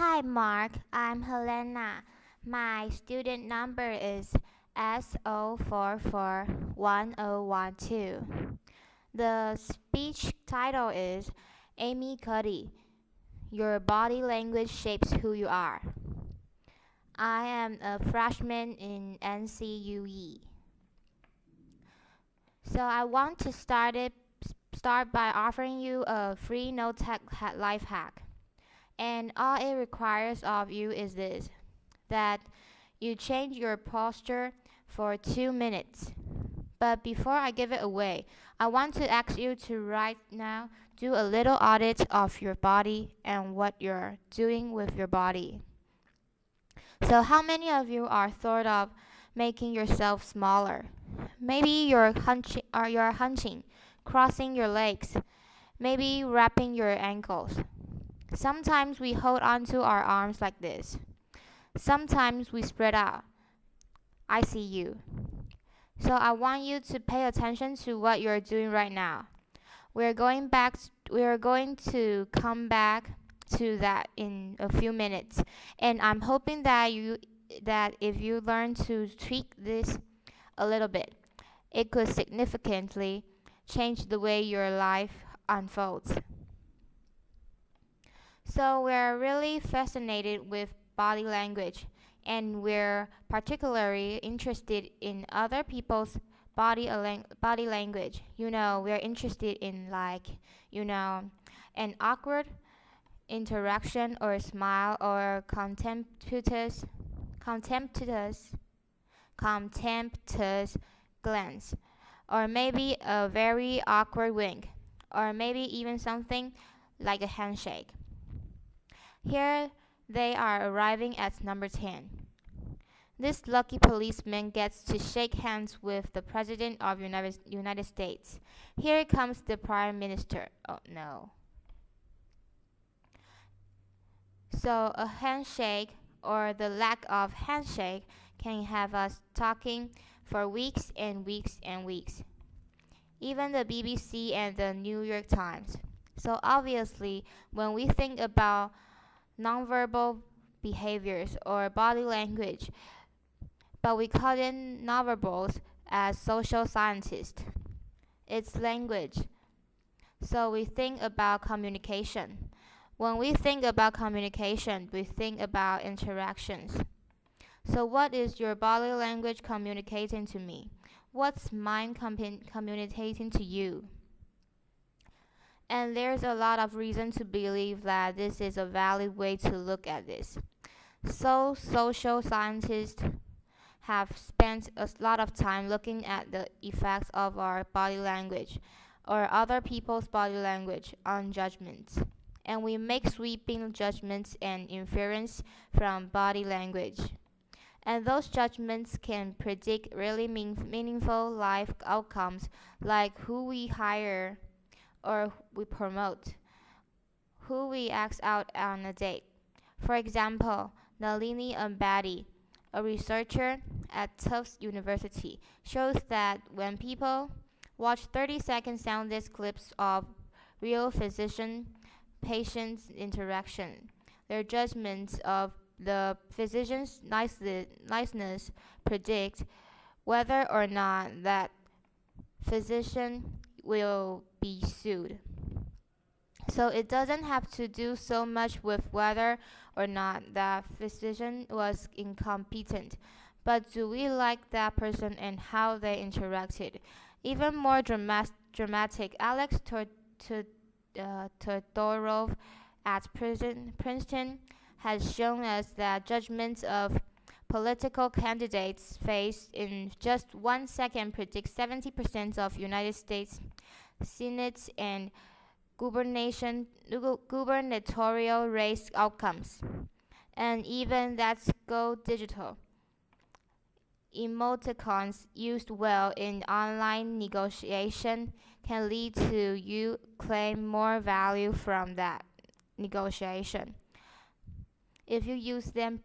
Hi Mark, I'm Helena. My student number is SO441012. The speech title is Amy Cuddy. Your body language shapes who you are. I am a freshman in NCUE. So I want to start by offering you a free no tech life hack. And all it requires of you is this, that you change your posture for 2 minutes. But before I give it away, I want to ask you to right now do a little audit of your body and what you're doing with your body. So how many of you are thought of making yourself smaller? Maybe you're hunching, crossing your legs, maybe wrapping your ankles. Sometimes we hold onto our arms like this. Sometimes we spread out. I see you. So I want you to pay attention to what you're doing right now. We are going to come back to that in a few minutes. And I'm hoping that if you learn to tweak this a little bit, it could significantly change the way your life unfolds. So we're really fascinated with body language, and we're particularly interested in other people's body language. We're interested in an awkward interaction or smile or contemptuous, contemptuous glance, or maybe a very awkward wink, or maybe even something like a handshake. Here they are arriving at number 10. This lucky policeman gets to shake hands with the President of United States. Here comes the Prime Minister. Oh no. So a handshake or the lack of handshake can have us talking for weeks and weeks and weeks. Even the BBC and the New York Times. So obviously, when we think about nonverbal behaviors or body language, but we call them nonverbals as social scientists. It's language. So we think about communication. When we think about communication, we think about interactions. So what is your body language communicating to me? What's mine communicating to you? And there's a lot of reason to believe that this is a valid way to look at this. So social scientists have spent a lot of time looking at the effects of our body language or other people's body language on judgments. And we make sweeping judgments and inference from body language. And those judgments can predict really meaningful life outcomes, like who we hire or we promote, who we ask out on a date. For example, Nalini Ambady, a researcher at Tufts University, shows that when people watch 30-second soundless clips of real physician-patient interaction, their judgments of the physician's niceness predict whether or not that physician will be sued. So it doesn't have to do so much with whether or not that physician was incompetent, but do we like that person and how they interacted? Even more dramatic, Alex Todorov at Princeton has shown us that judgments of political candidates' face in just 1 second predict 70% of United States Senate and gubernatorial race outcomes. And even that's go digital. Emoticons used well in online negotiation can lead to you claim more value from that negotiation. If you use them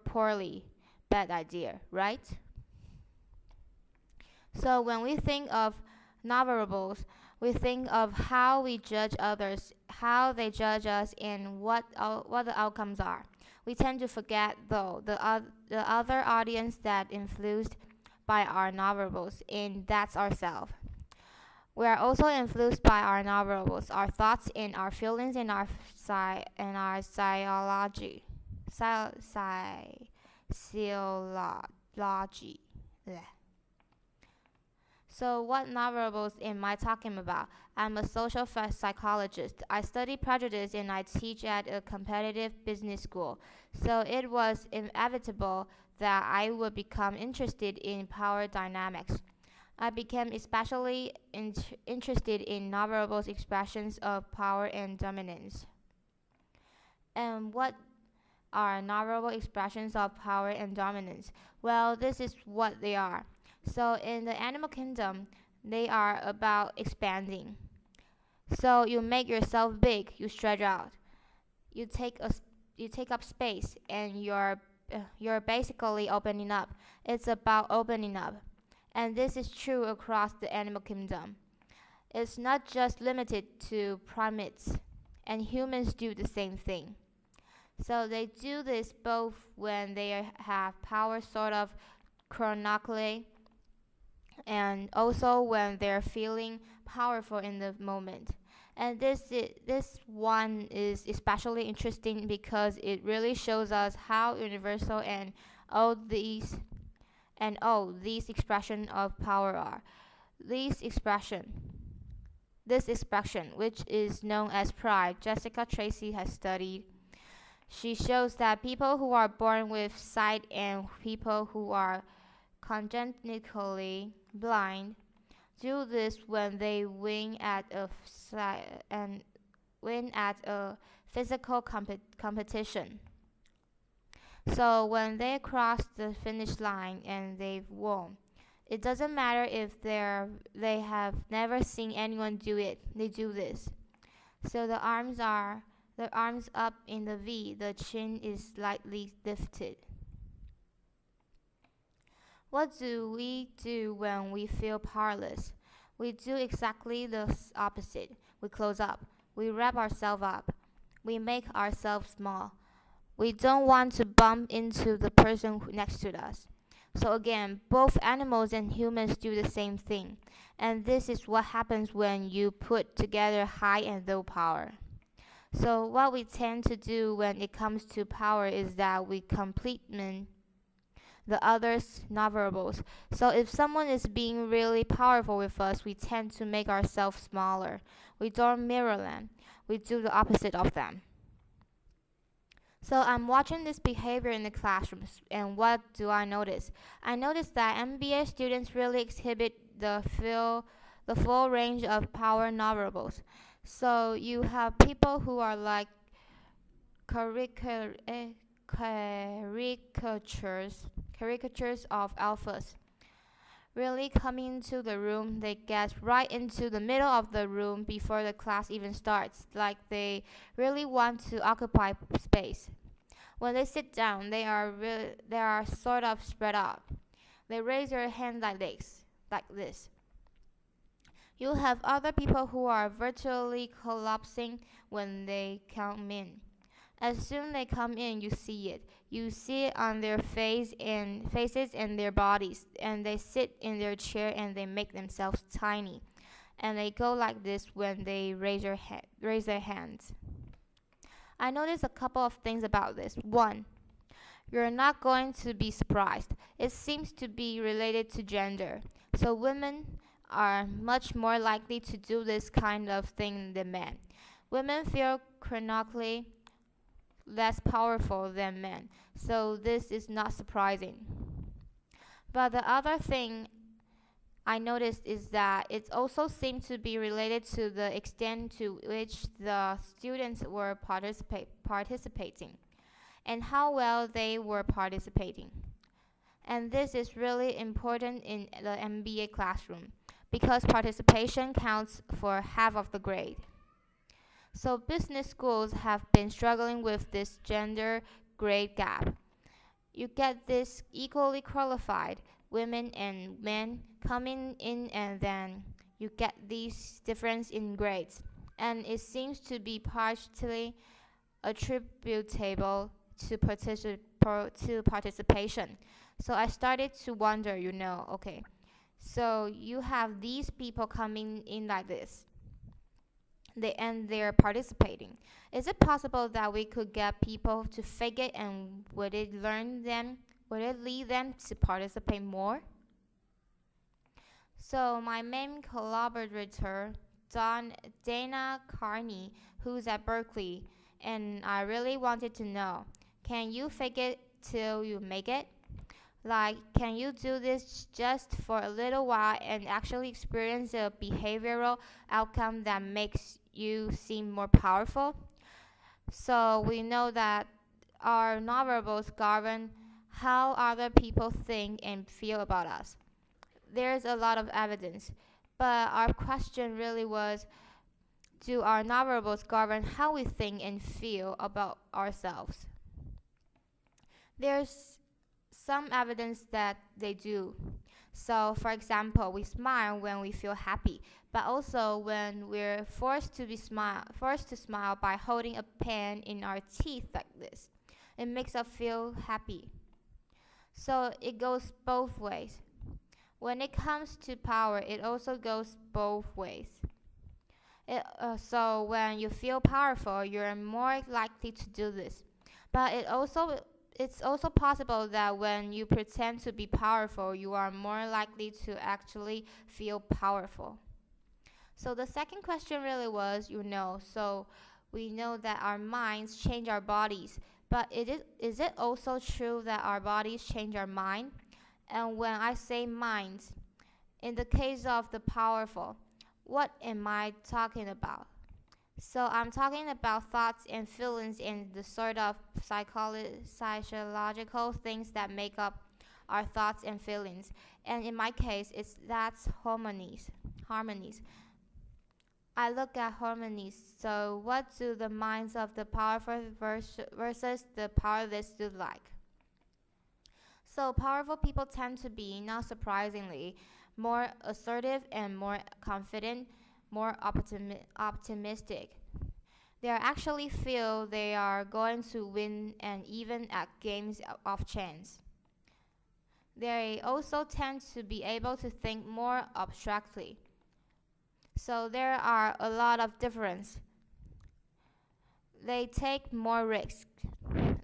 poorly, bad idea, right? So when we think of nonverbals, we think of how we judge others, how they judge us, and what the outcomes are. We tend to forget, though, the other audience that influenced by our novels, and that's ourselves. We are also influenced by our novels, our thoughts, and our feelings, and our psychology, psychology. Bleh. So, what novels am I talking about? I'm a social psychologist. I study prejudice and I teach at a competitive business school. So, it was inevitable that I would become interested in power dynamics. I became especially interested in novels' expressions of power and dominance. And what are novel expressions of power and dominance? Well, this is what they are. So, in the animal kingdom, they are about expanding. So, you make yourself big, you stretch out, you take a you take up space, and you're basically opening up. It's about opening up, and this is true across the animal kingdom. It's not just limited to primates, and humans do the same thing. So they do this both when they have power sort of chronically and also when they're feeling powerful in the moment. And this one is especially interesting because it really shows us how universal all these all these expressions of power are. These expression this expression, which is known as pride, Jessica Tracy has studied. She shows that people who are born with sight and people who are congenitally blind do this when they win at a physical competition. So when they cross the finish line and they've won, it doesn't matter if they have never seen anyone do it. They do this. So the arms up in the V, the chin is slightly lifted. What do we do when we feel powerless? We do exactly the opposite. We close up. We wrap ourselves up. We make ourselves small. We don't want to bump into the person next to us. So again, both animals and humans do the same thing. And this is what happens when you put together high and low power. So what we tend to do when it comes to power is that we complement the other's novels. So if someone is being really powerful with us, we tend to make ourselves smaller. We don't mirror them. We do the opposite of them. So I'm watching this behavior in the classrooms, and what do I notice? I notice that MBA students really exhibit the full range of power novels. So you have people who are like caricatures of alphas. Really coming into the room, they get right into the middle of the room before the class even starts, like they really want to occupy space. When they sit down, they are sort of spread out. They raise their hand like this. You have other people who are virtually collapsing when they come in. As soon as they come in, you see it. You see it on their faces and their bodies, and they sit in their chair and they make themselves tiny. And they go like this when they raise their hands. I noticed a couple of things about this. One, you're not going to be surprised. It seems to be related to gender. So women are much more likely to do this kind of thing than men. Women feel chronically less powerful than men, so this is not surprising. But the other thing I noticed is that it also seemed to be related to the extent to which the students were participating and how well they were participating. And this is really important in the MBA classroom because participation counts for half of the grade. So business schools have been struggling with this gender grade gap. You get this equally qualified women and men coming in, and then you get these difference in grades. And it seems to be partially attributable to participation. So I started to wonder, okay, so you have these people coming in like this. They're participating. Is it possible that we could get people to fake it, and would it lead them to participate more? So my main collaborator, Dana Carney, who's at Berkeley, and I really wanted to know, can you fake it till you make it? Like, can you do this just for a little while and actually experience a behavioral outcome that makes you seem more powerful? So we know that our nonverbals govern how other people think and feel about us. There's a lot of evidence, but our question really was, do our nonverbals govern how we think and feel about ourselves? There's some evidence that they do. So, for example, we smile when we feel happy, but also when we're forced to smile by holding a pen in our teeth like this. It makes us feel happy. So it goes both ways. When it comes to power, it also goes both ways. So when you feel powerful, you're more likely to do this. But it's also possible that when you pretend to be powerful, you are more likely to actually feel powerful. So the second question really was, so we know that our minds change our bodies, but is it also true that our bodies change our mind? And when I say minds, in the case of the powerful, what am I talking about? So I'm talking about thoughts and feelings and the sort of psychological things that make up our thoughts and feelings. And in my case, that's harmonies. I look at harmonies. So what do the minds of the powerful versus the powerless do like? So powerful people tend to be, not surprisingly, more assertive and more confident, more optimistic. They actually feel they are going to win, and even at games of chance. They also tend to be able to think more abstractly. So there are a lot of difference. They take more risks.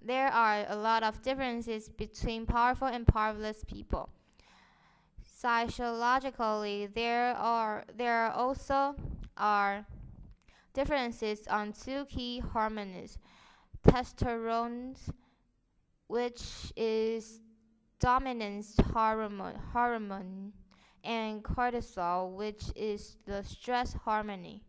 There are a lot of differences between powerful and powerless people. Psychologically, there also are differences on two key hormones: testosterone, which is dominance hormone, and cortisol, which is the stress hormone.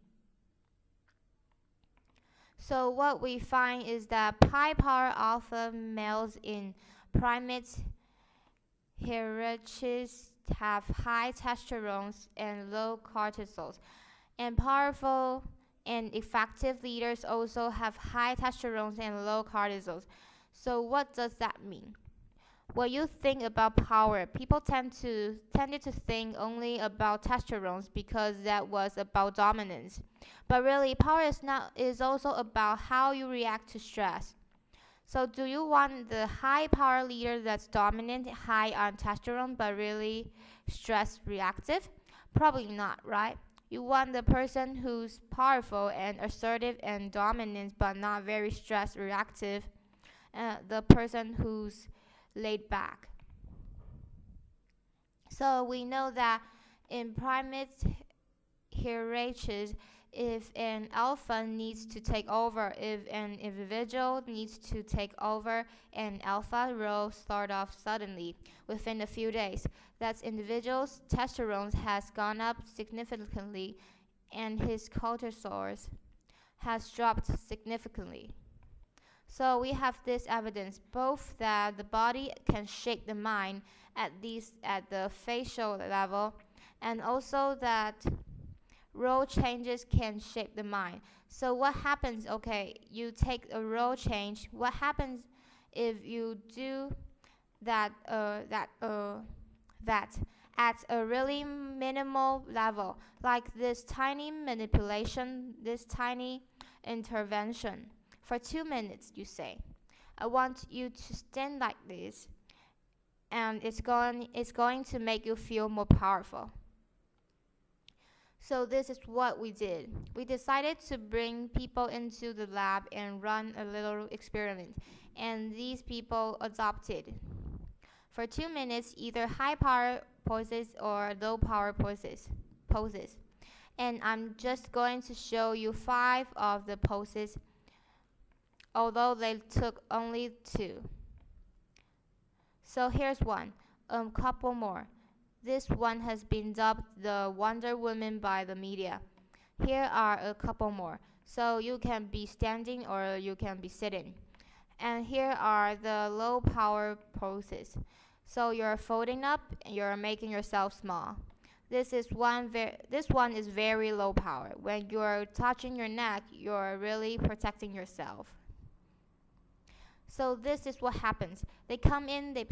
So what we find is that high power alpha males in primates hierarchies have high testosterone and low cortisols, and powerful and effective leaders also have high testosterone and low cortisols. So what does that mean? When you think about power, people tended to think only about testosterone because that was about dominance. But really, power is also about how you react to stress. So do you want the high power leader that's dominant, high on testosterone, but really stress reactive? Probably not, right? You want the person who's powerful and assertive and dominant, but not very stress reactive. The person who's laid back. So we know that in primate hierarchies, if an alpha needs to take over, if an individual needs to take over an alpha role start off suddenly within a few days, that individual's testosterone has gone up significantly and his cortisol has dropped significantly. So we have this evidence both that the body can shake the mind, at least at the facial level, and also that role changes can shape the mind. So what happens? Okay, you take a role change. What happens if you do that at a really minimal level, like this tiny manipulation, this tiny intervention for 2 minutes, you say? I want you to stand like this, and it's going to make you feel more powerful. So this is what we did. We decided to bring people into the lab and run a little experiment, and these people adopted. For 2 minutes, either high power poses or low power poses. And I'm just going to show you 5 of the poses, although they took only 2. So here's one, a couple more. This one has been dubbed the Wonder Woman by the media. Here are a couple more. So you can be standing or you can be sitting. And here are the low power poses. So you're folding up and you're making yourself small. This one is very low power. When you're touching your neck, you're really protecting yourself. So this is what happens. They come in, they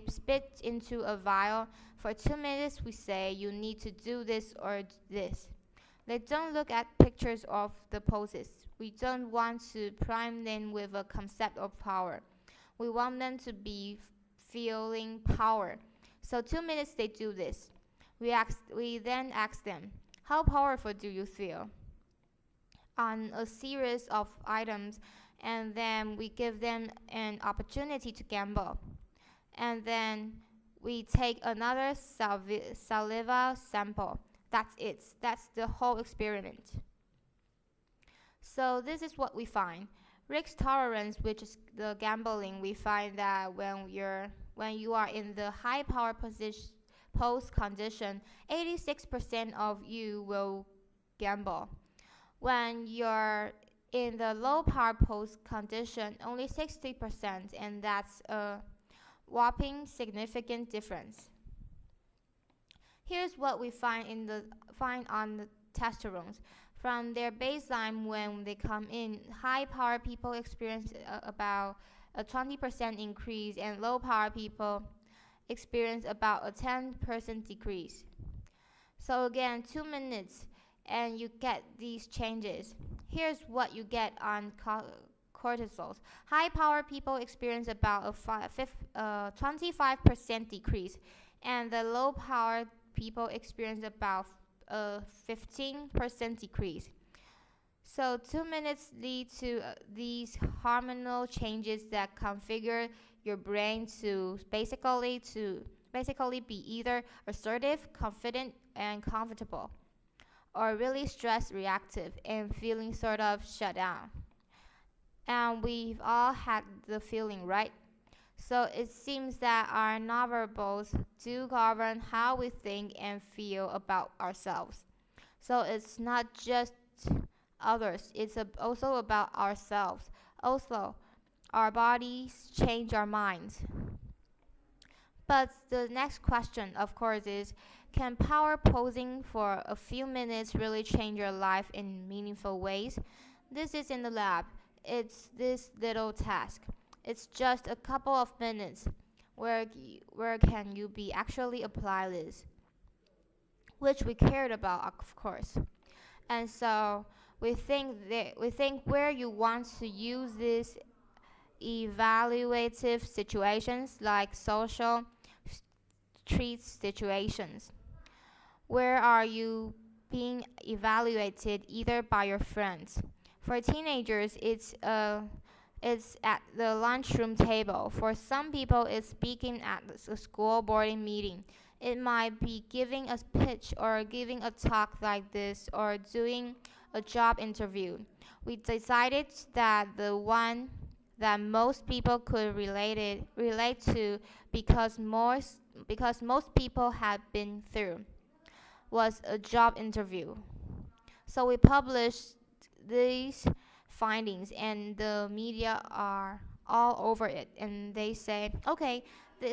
spit into a vial. For 2 minutes, we say you need to do this or this. They don't look at pictures of the poses. We don't want to prime them with a concept of power. We want them to be feeling power. So 2 minutes they do this. We then ask them, how powerful do you feel? On a series of items, and then we give them an opportunity to gamble. And then we take another saliva sample. That's it. That's the whole experiment. So this is what we find. Risk tolerance, which is the gambling, we find that when you are in the high power pose condition, 86% of you will gamble. When you're in the low power pose condition, only 60%, and that's a whopping significant difference. Here's what we find on the testosterone. From their baseline when they come in, high power people experience about a 20% increase, and low power people experience about a 10% decrease. So again, 2 minutes and you get these changes. Here's what you get on cortisols. High power people experience about a 25% decrease, and the low power people experience about a 15% decrease. So 2 minutes lead to these hormonal changes that configure your brain to basically be either assertive, confident, and comfortable, or really stress reactive and feeling sort of shut down. And we've all had the feeling, right? So it seems that our nonverbals do govern how we think and feel about ourselves. So it's not just others, it's also about ourselves. Also, our bodies change our minds. But the next question, of course, is can power posing for a few minutes really change your life in meaningful ways? This is in the lab. It's this little task. It's just a couple of minutes. Where can you be actually apply this? Which we cared about, of course. And so we think where you want to use this evaluative situations like social treat situations. Where are you being evaluated either by your friends? For teenagers, it's at the lunchroom table. For some people, it's speaking at a school boarding meeting. It might be giving a pitch or giving a talk like this or doing a job interview. We decided that the one that most people could relate to because most people had been through was a job interview. So we published these findings, and the media are all over it, and they say, okay,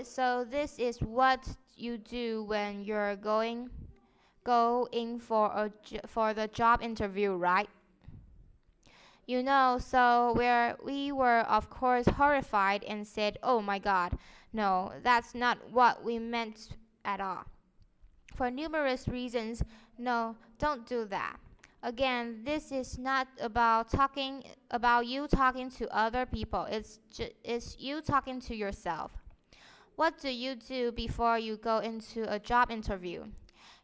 so this is what you do when you're going for the job interview, right? So we were of course horrified and said, oh my god, no, that's not what we meant at all. For numerous reasons, no, don't do that. Again, this is not about you talking to other people. It's you talking to yourself. What do you do before you go into a job interview?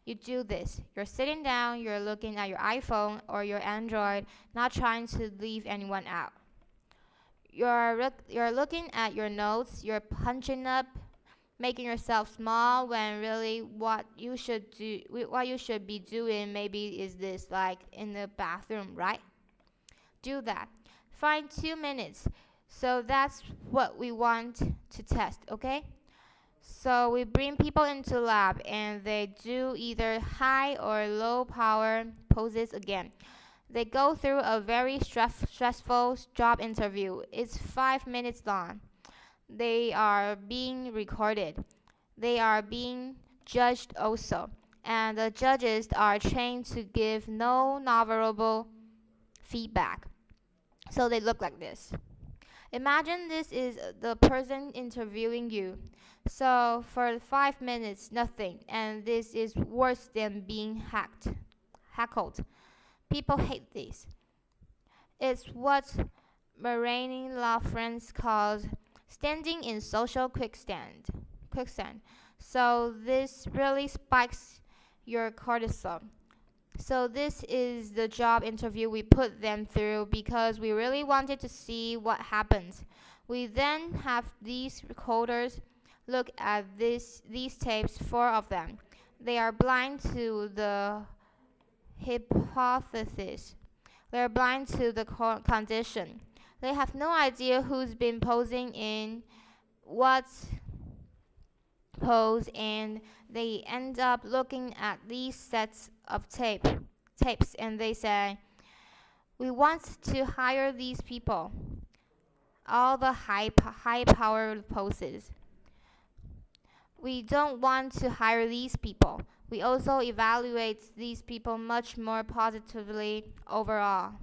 You do this. You're sitting down, you're looking at your iPhone or your Android, not trying to leave anyone out. You're looking at your notes, you're punching up, making yourself small when really what you should be doing maybe is this, like in the bathroom, right? Do that. Find 2 minutes. So that's what we want to test, okay? So we bring people into lab and they do either high or low power poses again. They go through a very stressful job interview. It's 5 minutes long. They are being recorded. They are being judged also. And the judges are trained to give no non-verbal feedback. So they look like this. Imagine this is the person interviewing you. So for 5 minutes, nothing. And this is worse than being heckled. People hate this. It's what marine law friends calls standing in social quicksand. So this really spikes your cortisol. So this is the job interview we put them through because we really wanted to see what happens. We then have these recorders look at these tapes, 4 of them. They are blind to the hypothesis. They're blind to the condition. They have no idea who's been posing in what pose, and they end up looking at these sets of tapes and they say, we want to hire these people, all the high powered poses. We don't want to hire these people. We also evaluate these people much more positively overall.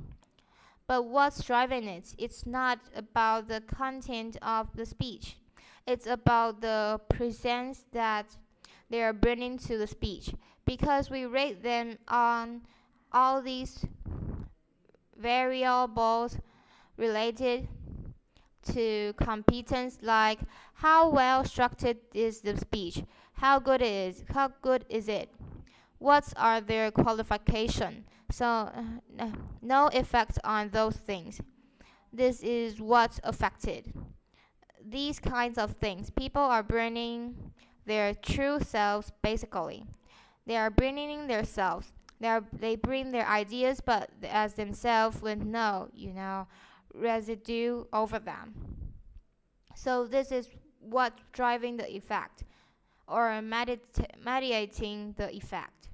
But what's driving it? It's not about the content of the speech. It's about the presence that they are bringing to the speech. Because we rate them on all these variables related to competence, like how well structured is the speech, how good is it, what are their qualifications. So no effect on those things. This is what's affected. These kinds of things, people are bringing their true selves basically. They are bringing their selves. They bring their ideas, but as themselves with no, residue over them. So this is what's driving the effect, or mediating the effect.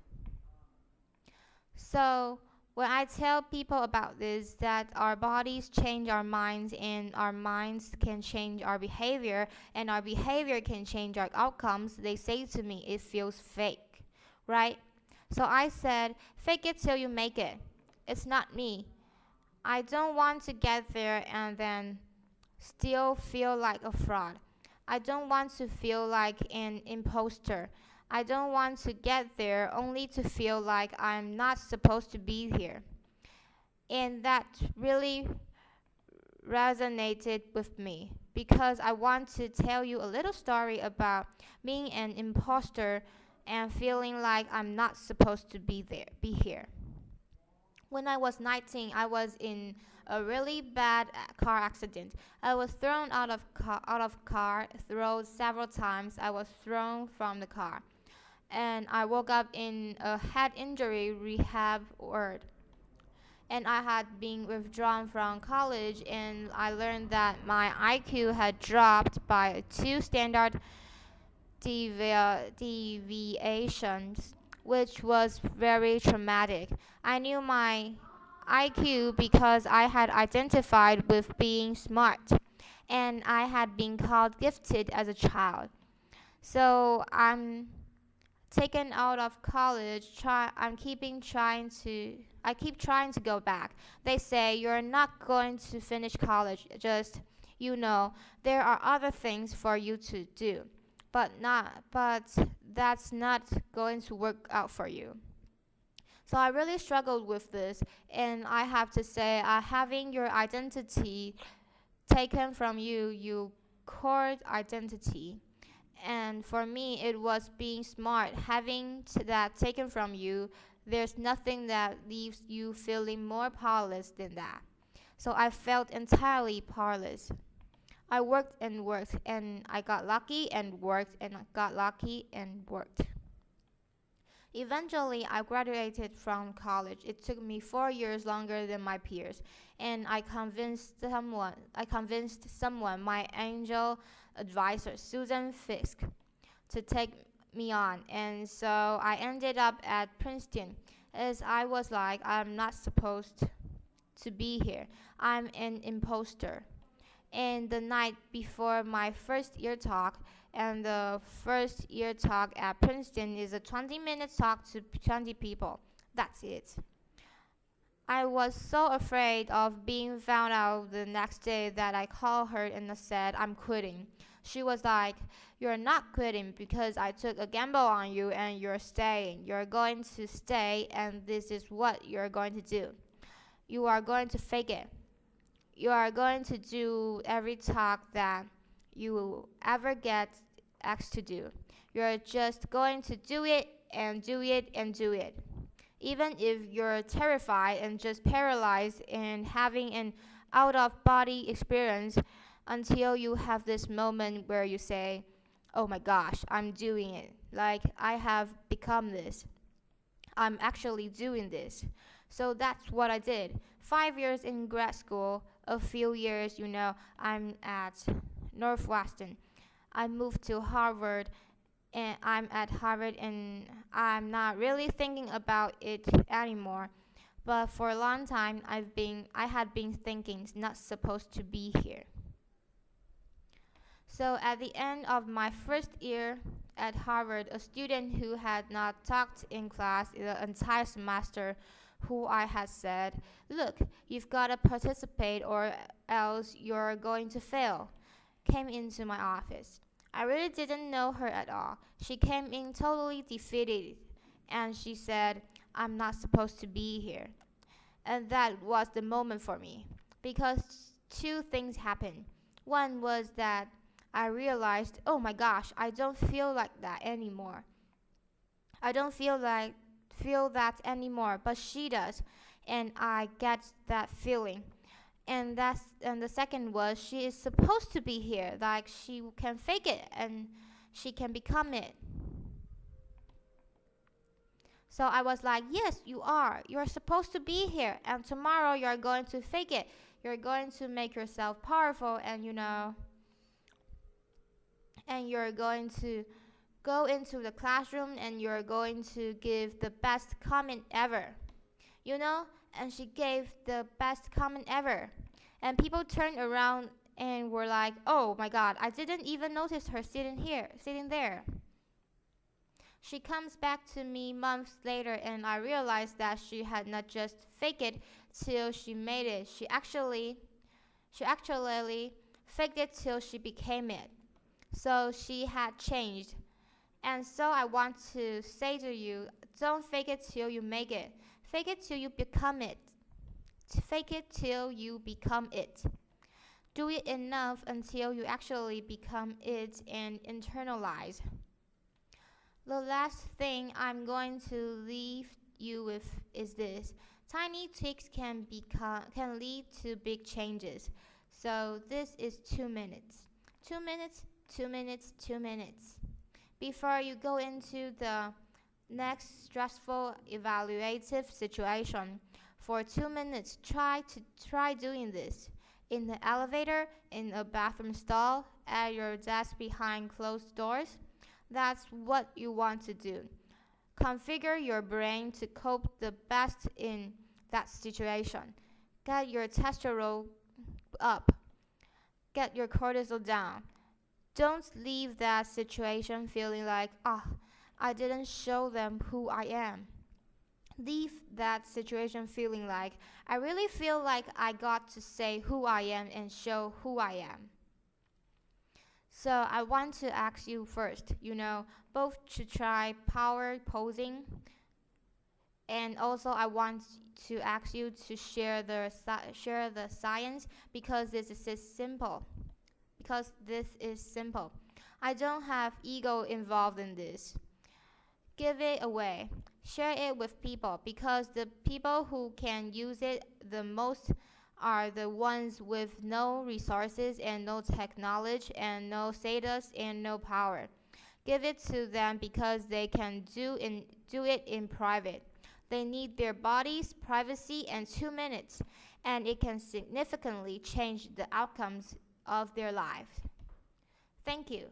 So when I tell people about this, that our bodies change our minds and our minds can change our behavior and our behavior can change our outcomes, they say to me, it feels fake, right? So I said, fake it till you make it. It's not me. I don't want to get there and then still feel like a fraud. I don't want to feel like an imposter. I don't want to get there only to feel like I'm not supposed to be here. And that really resonated with me because I want to tell you a little story about being an imposter and feeling like I'm not supposed to be here. When I was 19, I was in a really bad car accident. I was thrown out of car, thrown several times. I was thrown from the car. And I woke up in a head injury rehab ward. And I had been withdrawn from college, and I learned that my IQ had dropped by 2 standard deviations, which was very traumatic. I knew my IQ because I had identified with being smart, and I had been called gifted as a child. So I'm taken out of college. I keep trying to go back. They say you're not going to finish college. Just there are other things for you to do, but that's not going to work out for you. So I really struggled with this, and I have to say, having your identity taken from you, your core identity. And for me, it was being smart, having that taken from you. There's nothing that leaves you feeling more powerless than that. So I felt entirely powerless. I worked and worked, and I got lucky and worked, and I got lucky and worked. Eventually, I graduated from college. It took me 4 years longer than my peers, and I convinced someone, my angel advisor, Susan Fisk, to take me on. And so I ended up at Princeton, as I was like, I'm not supposed to be here. I'm an imposter. And the night before my first year talk, and the first year talk at Princeton is a 20-minute talk to 20 people. That's it. I was so afraid of being found out the next day that I called her and I said, I'm quitting. She was like, you're not quitting because I took a gamble on you and you're staying. You're going to stay, and this is what you're going to do. You are going to fake it. You are going to do every talk that you will ever get asked to do. You're just going to do it and do it and do it. Even if you're terrified and just paralyzed and having an out of body experience, until you have this moment where you say, oh my gosh, I'm doing it. Like, I have become this. I'm actually doing this. So that's what I did. 5 years in grad school, a few years, I'm at Northwestern. I moved to Harvard, and I'm at Harvard, and I'm not really thinking about it anymore. But for a long time, I had been thinking it's not supposed to be here. So at the end of my first year at Harvard, a student who had not talked in class the entire semester, who I had said, look, you've got to participate or else you're going to fail, came into my office. I really didn't know her at all. She came in totally defeated, and she said, I'm not supposed to be here. And that was the moment for me, because two things happened. One was that I realized, oh my gosh, I don't feel like that anymore. I don't feel that anymore, but she does, and I get that feeling. And the second was, she is supposed to be here, like she can fake it and she can become it. So I was like, yes, you are. You're supposed to be here, and tomorrow you're going to fake it. You're going to make yourself powerful, and and you're going to go into the classroom and you're going to give the best comment ever. You know? And she gave the best comment ever. And people turned around and were like, oh my god, I didn't even notice her sitting there. She comes back to me months later, and I realized that she had not just faked it till she made it. She actually faked it till she became it. So she had changed. And so I want to say to you, don't fake it till you make it. Fake it till you become it. Fake it till you become it. Do it enough until you actually become it and internalize. The last thing I'm going to leave you with is this. Tiny tweaks can lead to big changes. So this is 2 minutes. 2 minutes, 2 minutes, 2 minutes. Before you go into the next stressful evaluative situation, for 2 minutes, try doing this. In the elevator, in a bathroom stall, at your desk behind closed doors. That's what you want to do. Configure your brain to cope the best in that situation. Get your testosterone up. Get your cortisol down. Don't leave that situation feeling like, I didn't show them who I am. Leave that situation feeling like, I really feel like I got to say who I am and show who I am. So I want to ask you first, both to try power posing And also, I want to ask you to share the science because simple. Because this is simple. I don't have ego involved in this. Give it away. Share it with people because the people who can use it the most are the ones with no resources and no technology and no status and no power. Give it to them because they can do it in private. They need their bodies, privacy, and 2 minutes, and it can significantly change the outcomes of their lives. Thank you.